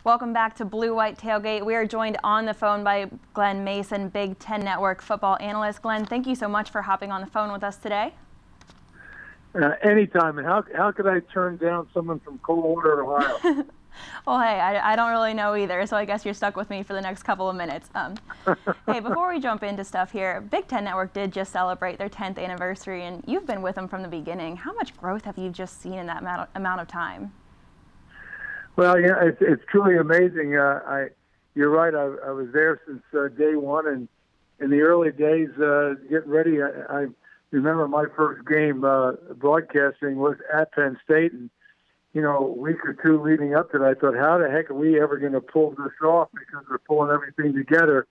Welcome back to Blue White Tailgate. We are joined on the phone by Glen Mason, Big Ten Network football analyst. Glen, thank you so much for hopping on the phone with us today. Anytime. And how could I turn down someone from Coldwater, Ohio? Well, hey, I don't really know either, so I guess you're stuck with me for the next couple of minutes. Hey, before we jump into stuff here, Big Ten Network did just celebrate their 10th anniversary, and you've been with them from the beginning. How much growth have you just seen in that amount of time? Well, yeah, it's truly amazing. You're right. I was there since day one, and in the early days, getting ready. I remember my first game broadcasting was at Penn State, and a week or two leading up to that, I thought, how the heck are we ever going to pull this off? Because we're pulling everything together.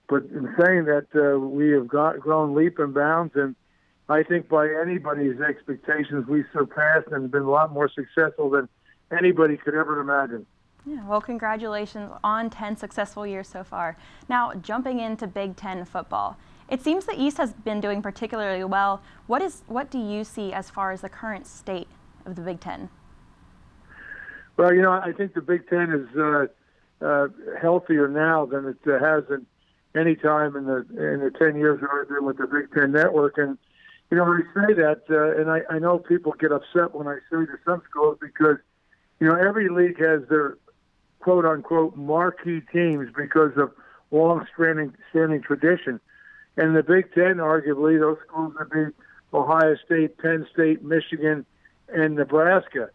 But in saying that, we have grown leap and bounds, and I think by anybody's expectations, we surpassed and been a lot more successful than anybody could ever imagine. Yeah, well, congratulations on 10 successful years so far. Now, jumping into Big Ten football, it seems the East has been doing particularly well. What do you see as far as the current state of the Big Ten? Well, I think the Big Ten is healthier now than it has in any time in the 10 years that I've been with the Big Ten Network. And when I say that, and I know people get upset when I say to some schools because every league has their quote-unquote marquee teams because of long-standing tradition. And the Big Ten, arguably, those schools would be Ohio State, Penn State, Michigan, and Nebraska.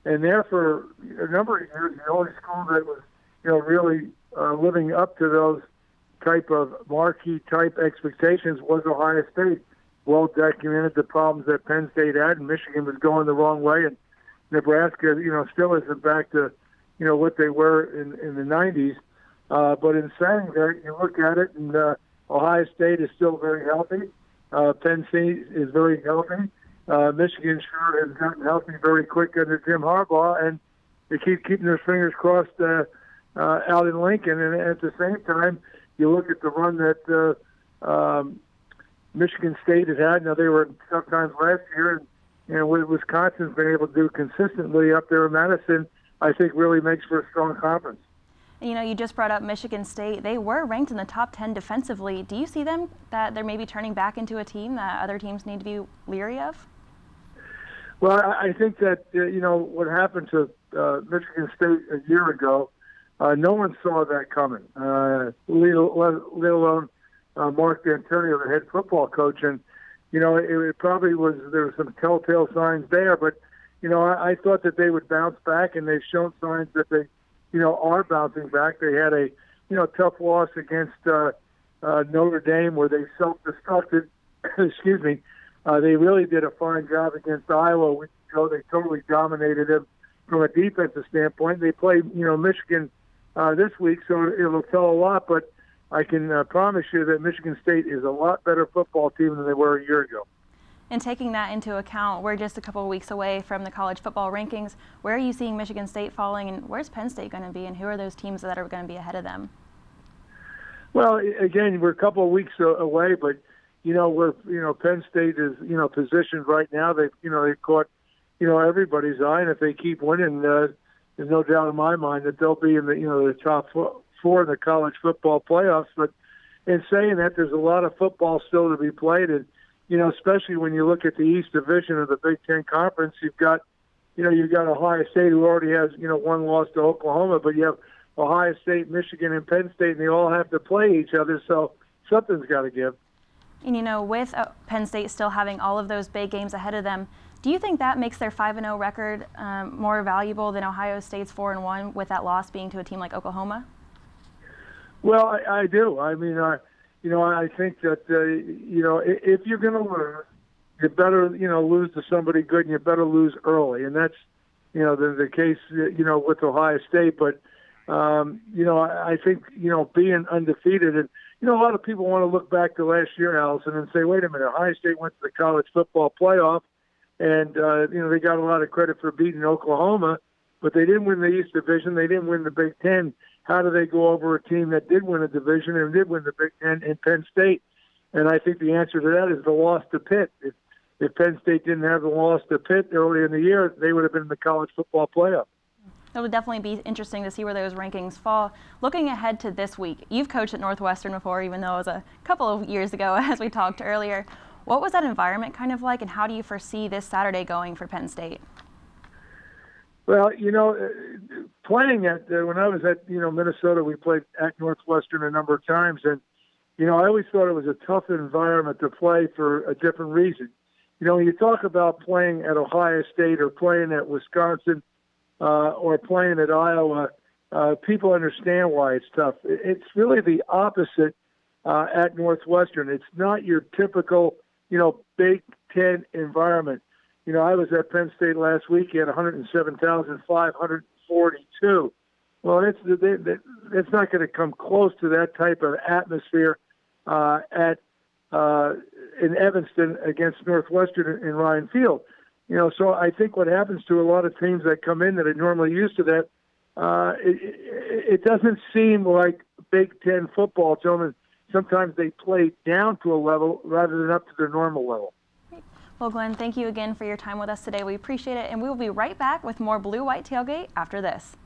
And there for a number of years, the only school that was, really living up to those type of marquee-type expectations was Ohio State. Well documented the problems that Penn State had, and Michigan was going the wrong way, and Nebraska, still isn't back to, what they were in the 90s. But in saying that, you look at it, and Ohio State is still very healthy. Penn State is very healthy. Michigan sure has gotten healthy very quick under Jim Harbaugh, and they keep keeping their fingers crossed out in Lincoln. And at the same time, you look at the run that Michigan State has had. Now, they were sometimes last year, and what Wisconsin's been able to do consistently up there in Madison, I think really makes for a strong conference. You just brought up Michigan State. They were ranked in the top 10 defensively. Do you see them that they're maybe turning back into a team that other teams need to be leery of? Well, I think that, what happened to Michigan State a year ago, no one saw that coming, let alone Mark D'Antonio, the head football coach. And, it probably was, there were some telltale signs there, but, I thought that they would bounce back, and they've shown signs that they, are bouncing back. They had a, tough loss against Notre Dame where they self-destructed. Excuse me. They really did a fine job against Iowa. They totally dominated them from a defensive standpoint. They play, Michigan this week, so it'll tell a lot. But I can promise you that Michigan State is a lot better football team than they were a year ago. And taking that into account, we're just a couple of weeks away from the college football rankings. Where are you seeing Michigan State falling, and where's Penn State going to be, and who are those teams that are going to be ahead of them? Well, again, we're a couple of weeks away, but Penn State is positioned right now. They've caught everybody's eye, and if they keep winning, there's no doubt in my mind that they'll be in the top four in the college football playoffs. But in saying that, there's a lot of football still to be played, and especially when you look at the East Division of the Big Ten Conference, you've got Ohio State, who already has, one loss to Oklahoma, but you have Ohio State, Michigan, and Penn State, and they all have to play each other, so something's got to give. And, with Penn State still having all of those big games ahead of them, do you think that makes their 5-0 record more valuable than Ohio State's 4-1, with that loss being to a team like Oklahoma? Well, I do. I mean, I think that, if you're going to lose, you better, lose to somebody good, and you better lose early. And that's, the case, with Ohio State. But, I think, being undefeated, and, a lot of people want to look back to last year, Allison, and say, wait a minute, Ohio State went to the college football playoff, and, they got a lot of credit for beating Oklahoma, but they didn't win the East Division. They didn't win the Big Ten. How do they go over a team that did win a division and did win the Big Ten in Penn State? And I think the answer to that is the loss to Pitt. If Penn State didn't have the loss to Pitt early in the year, they would have been in the college football playoff. It would definitely be interesting to see where those rankings fall. Looking ahead to this week, you've coached at Northwestern before, even though it was a couple of years ago, as we talked earlier. What was that environment kind of like, and how do you foresee this Saturday going for Penn State? Well, playing at when I was at Minnesota, we played at Northwestern a number of times, and I always thought it was a tough environment to play for a different reason. When you talk about playing at Ohio State or playing at Wisconsin or playing at Iowa, people understand why it's tough. It's really the opposite at Northwestern. It's not your typical, Big Ten environment. I was at Penn State last week. You had 107,542. Well, it's not going to come close to that type of atmosphere in Evanston against Northwestern in Ryan Field. So I think what happens to a lot of teams that come in that are normally used to that, it doesn't seem like Big Ten football. Sometimes they play down to a level rather than up to their normal level. Well, Glenn, thank you again for your time with us today. We appreciate it, and we will be right back with more Blue White Tailgate after this.